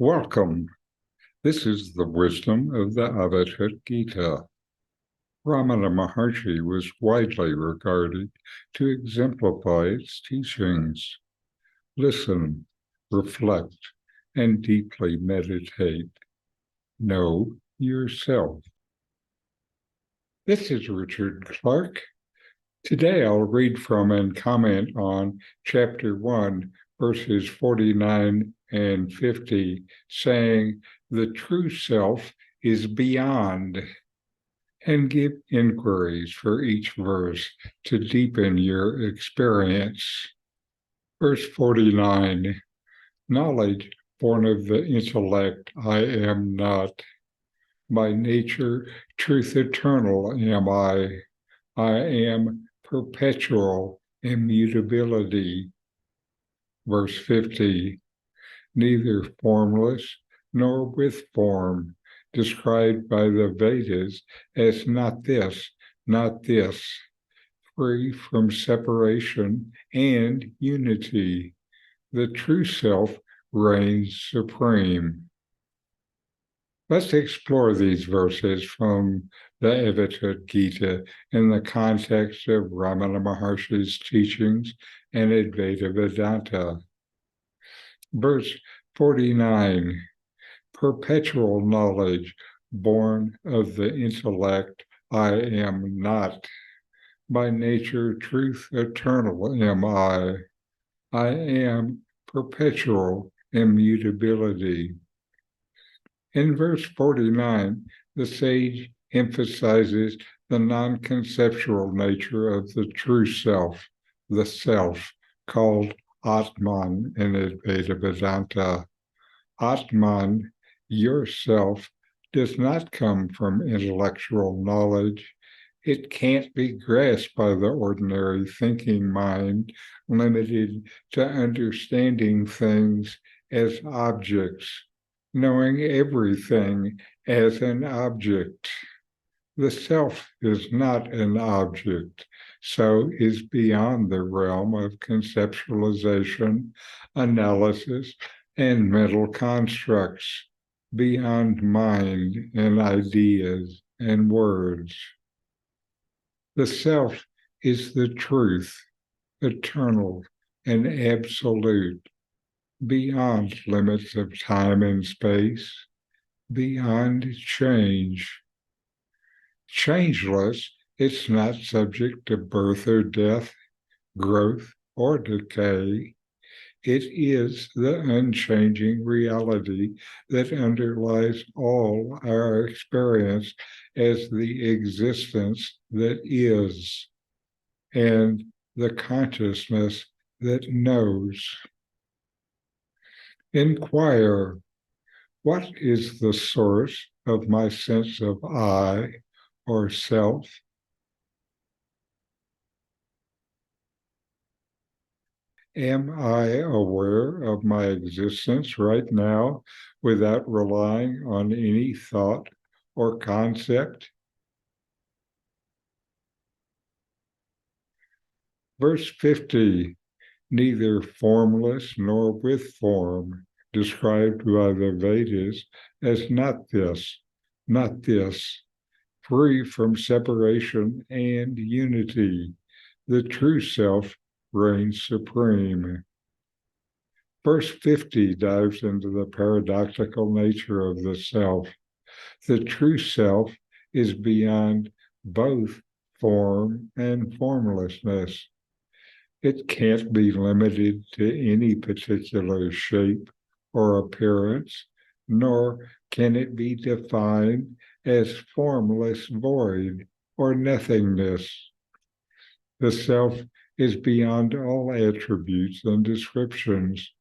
Welcome. This is the wisdom of the Avadhut Gita. Ramana Maharshi was widely regarded to exemplify its teachings. Listen, reflect, and deeply meditate. Know yourself. This is Richard Clarke. Today I'll read from and comment on Chapter 1, verses 49 and 50, saying, "The true self is beyond," and give inquiries for each verse to deepen your experience. Verse 49, knowledge born of the intellect, I am not. By nature, truth eternal am I. I am perpetual immutability. Verse 50, neither formless nor with form, described by the Vedas as not this, free from separation and unity. The true self reigns supreme. Let's explore these verses from the Avadhut Gita in the context of Ramana Maharshi's teachings and Advaita Vedanta. Verse 49, perpetual knowledge born of the intellect, I am not. By nature, truth eternal am I. I am perpetual immutability. In verse 49, the sage emphasizes the non-conceptual nature of the true self, the self, called Atman in Advaita Vedanta. Atman, yourself, does not come from intellectual knowledge. It can't be grasped by the ordinary thinking mind, limited to understanding things as objects, knowing everything as an object. The self is not an object, so is beyond the realm of conceptualization, analysis, and mental constructs, beyond mind and ideas and words. The self is the truth, eternal and absolute, beyond limits of time and space, beyond change. Changeless, it's not subject to birth or death, growth or decay. It is the unchanging reality that underlies all our experience as the existence that is, and the consciousness that knows. Inquire, what is the source of my sense of I or self? Am I aware of my existence right now without relying on any thought or concept? Verse 50, neither formless nor with form, described by the Vedas as not this, free from separation and unity. The true self reigns supreme. Verse 50 dives into the paradoxical nature of the self. The true self is beyond both form and formlessness. It can't be limited to any particular shape or appearance, nor can it be defined as formless void or nothingness. The self is beyond all attributes and descriptions.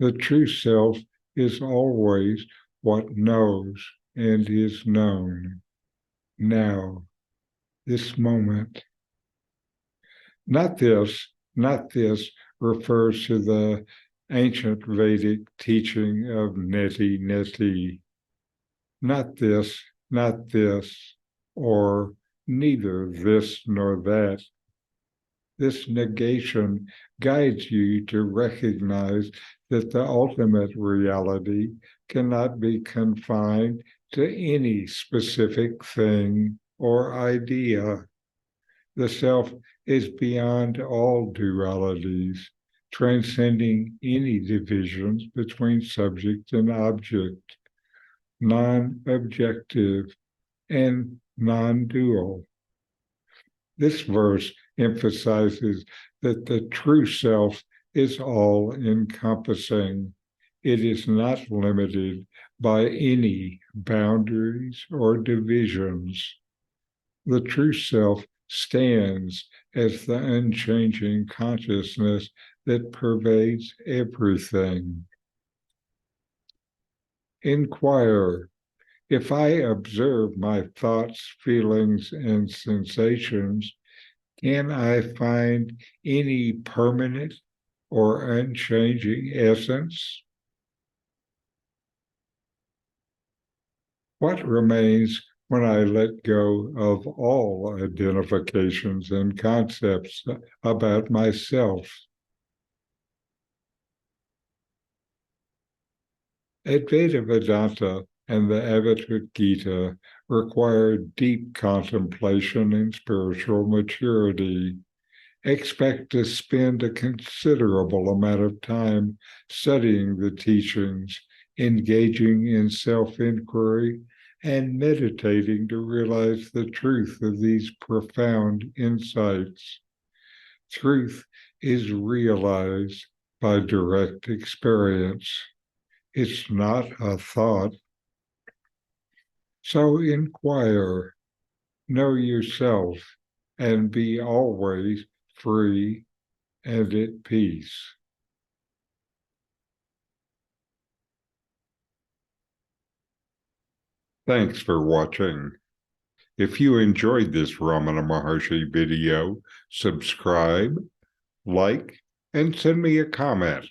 The true self is always what knows and is known. Now, this moment. Not this refers to the ancient Vedic teaching of neti. Not this, or neither this nor that. This negation guides you to recognize that the ultimate reality cannot be confined to any specific thing or idea. The self is beyond all dualities, transcending any divisions between subject and object, non-objective and non-dual. This verse emphasizes that the true self is all-encompassing. It is not limited by any boundaries or divisions. The true self stands as the unchanging consciousness that pervades everything. Inquire. If I observe my thoughts, feelings, and sensations, can I find any permanent or unchanging essence? What remains when I let go of all identifications and concepts about myself? Advaita Vedanta and the Avadhut Gita require deep contemplation and spiritual maturity. Expect to spend a considerable amount of time studying the teachings, engaging in self-inquiry, and meditating to realize the truth of these profound insights. Truth is realized by direct experience. It's not a thought. So inquire, know yourself, and be always free and at peace. Thanks for watching. If you enjoyed this Ramana Maharshi video, subscribe, like, and send me a comment.